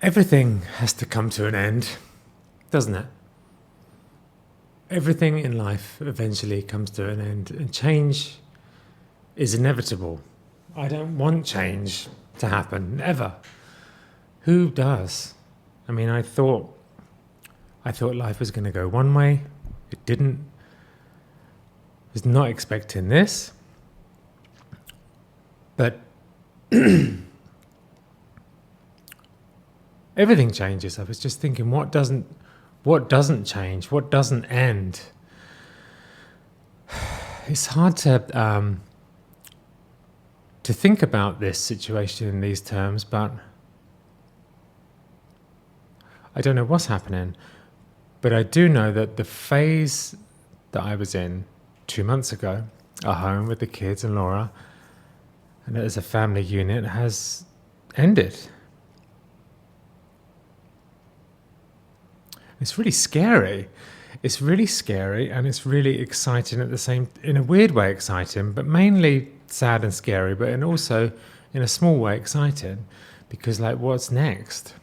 Everything has to come to an end, doesn't it? Everything in life eventually comes to an end, and change is inevitable. I don't want change to happen, ever. Who does? I mean, I thought life was going to go one way. It didn't. I was not expecting this. But everything changes. I was just thinking, what doesn't change? What doesn't end? It's hard to think about this situation in these terms, but I don't know what's happening. But I do know that the phase that I was in 2 months ago, at home with the kids and Laura, and as a family unit, has ended. It's really scary. It's really scary, and it's really exciting at the same, in a weird way exciting, but mainly sad and scary, but also in a small way exciting, because like, what's next?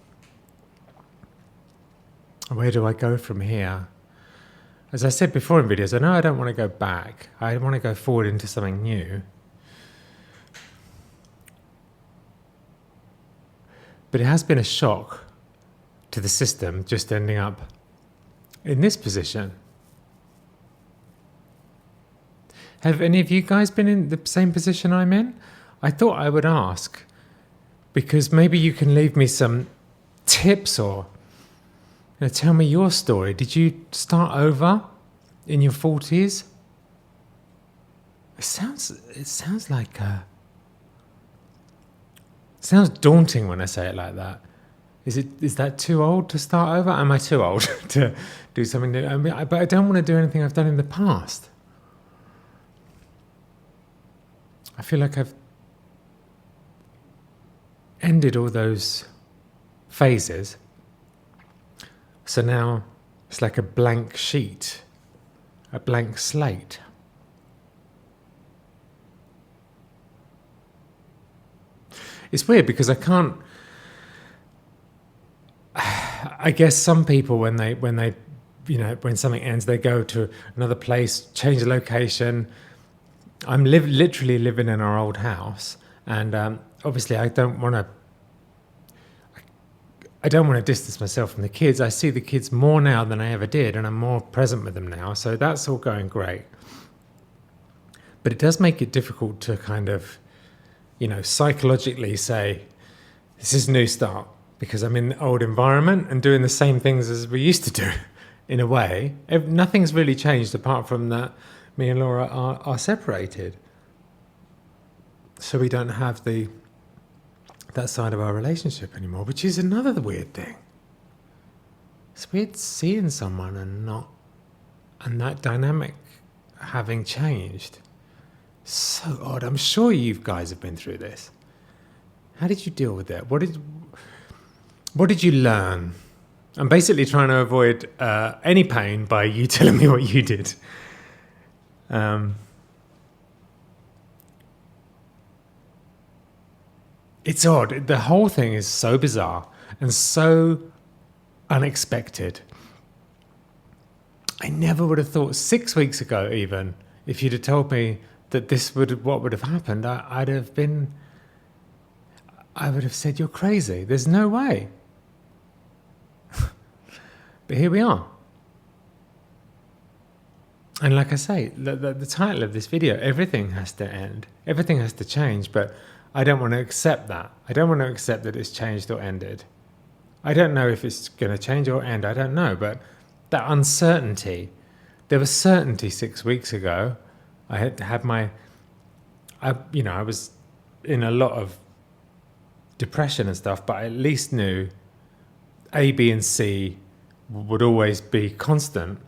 Where do I go from here? As I said before in videos, I know I don't want to go back. I want to go forward into something new. But it has been a shock to the system just ending up in this position. Have any of you guys been in the same position I'm in? I thought I would ask, because maybe you can leave me some tips or tell me your story. Did you start over in your 40s? It sounds like sounds daunting when I say it like that. Is that too old to start over? Am I too old to do something new? But I don't want to do anything I've done in the past. I feel like I've ended all those phases. So now it's like a blank sheet, a blank slate. It's weird because I can't. I guess some people when something ends, they go to another place, change the location. I'm literally living in our old house, and obviously I don't want to distance myself from the kids. I see the kids more now than I ever did, and I'm more present with them now. So that's all going great. But it does make it difficult to kind of, psychologically say, this is a new start, because I'm in the old environment and doing the same things as we used to do, in a way. Nothing's really changed apart from that me and Laura are separated. So we don't have that side of our relationship anymore, which is another weird thing. It's weird seeing someone and that dynamic having changed. So odd. I'm sure you guys have been through this. How did you deal with that? What did you learn? I'm basically trying to avoid any pain by you telling me what you did. It's odd. The whole thing is so bizarre and so unexpected. I never would have thought 6 weeks ago, even, if you'd have told me that what would have happened, I would have said, you're crazy. There's no way. But here we are. And like I say, the title of this video, everything has to end. Everything has to change, but I don't want to accept that. I don't want to accept that it's changed or ended. I don't know if it's going to change or end. I don't know, but that uncertainty, there was certainty 6 weeks ago. I was in a lot of depression and stuff, but I at least knew A, B, and C would always be constant.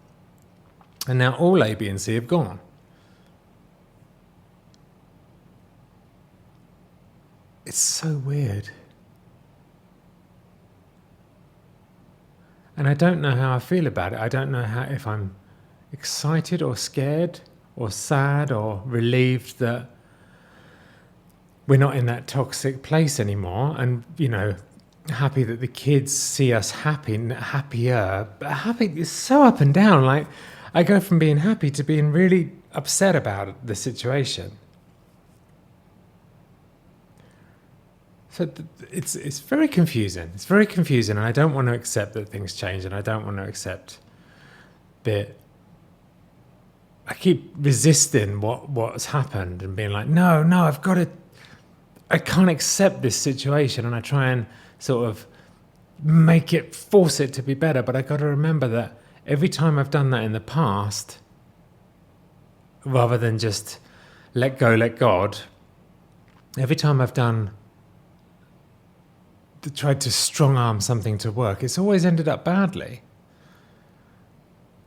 And now all A, B, and C have gone. It's so weird. And I don't know how I feel about it. I don't know if I'm excited or scared or sad or relieved that we're not in that toxic place anymore. And, happy that the kids see us happier. But happy is so up and down. Like, I go from being happy to being really upset about the situation. So it's very confusing. It's very confusing, and I don't want to accept that things change, and I don't want to accept that. I keep resisting what's happened and being like, no, I can't accept this situation, and I try and sort of force it to be better. But I got to remember that every time I've done that in the past, rather than just let go, let God, every time I've tried to strong arm something to work, it's always ended up badly.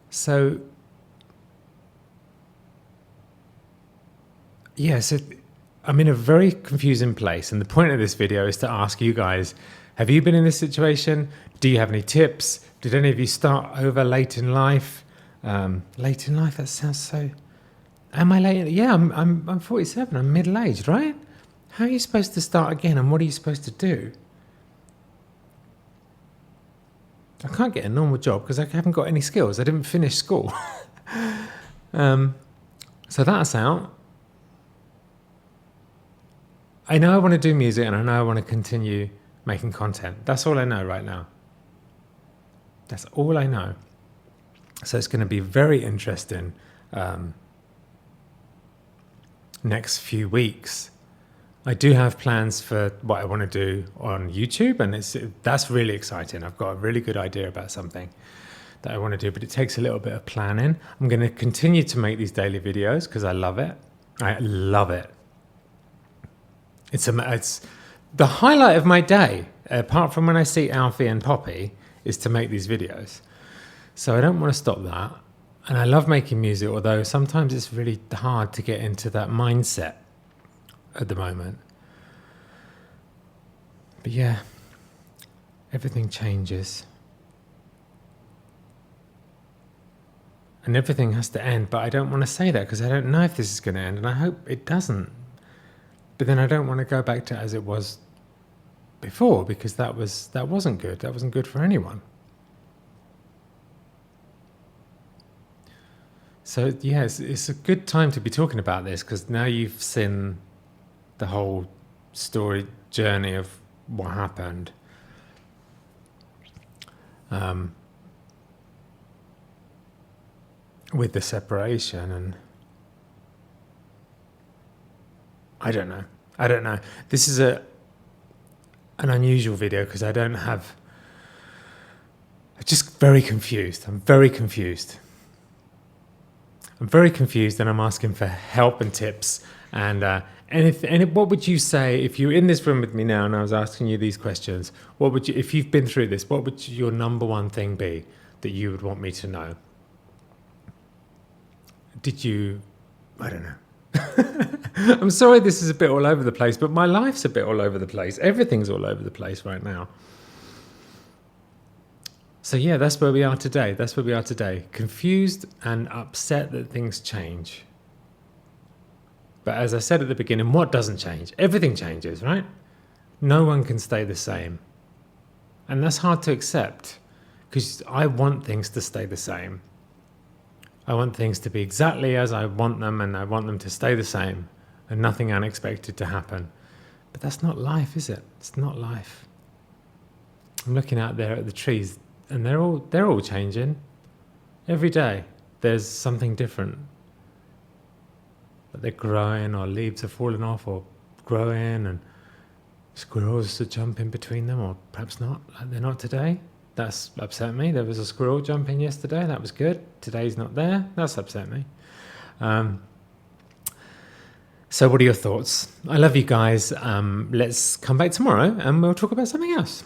So, yes, I'm in a very confusing place, and the point of this video is to ask you guys, have you been in this situation? Do you have any tips? Did any of you start over late in life? Late in life, that sounds so... Am I late? Yeah, I'm 47, I'm middle-aged, right? How are you supposed to start again, and what are you supposed to do? I can't get a normal job because I haven't got any skills. I didn't finish school. So that's out. I know I want to do music, and I know I want to continue making content. That's all I know right now. That's all I know. So it's going to be very interesting next few weeks. I do have plans for what I want to do on YouTube, and that's really exciting. I've got a really good idea about something that I want to do, but it takes a little bit of planning. I'm going to continue to make these daily videos because I love it. I love it. It's the highlight of my day, apart from when I see Alfie and Poppy, is to make these videos. So I don't want to stop that. And I love making music, although sometimes it's really hard to get into that mindset at the moment. But yeah, everything changes. And everything has to end, but I don't want to say that because I don't know if this is going to end, and I hope it doesn't. But then I don't want to go back to as it was before, because that wasn't good. That wasn't good for anyone. So yeah, it's a good time to be talking about this, because now you've seen the whole story journey of what happened. With the separation, and I don't know. This is an unusual video because I'm just very confused. I'm very confused, and I'm asking for help and tips. And what would you say if you were in this room with me now and I was asking you these questions? What would you, if you've been through this, what would your number one thing be that you would want me to know? I don't know. I'm sorry this is a bit all over the place, but my life's a bit all over the place. Everything's all over the place right now. So yeah, that's where we are today. Confused and upset that things change. But as I said at the beginning, what doesn't change? Everything changes, right? No one can stay the same. And that's hard to accept, because I want things to stay the same. I want things to be exactly as I want them, and I want them to stay the same, and nothing unexpected to happen. But that's not life, is it? It's not life. I'm looking out there at the trees, and they're all changing. Every day there's something different. But they're growing, or leaves are falling off, or growing, and squirrels are jumping between them, or perhaps not, like they're not today. That's upset me. There was a squirrel jumping yesterday. That was good. Today's not there. That's upset me. So what are your thoughts? I love you guys. Let's come back tomorrow and we'll talk about something else.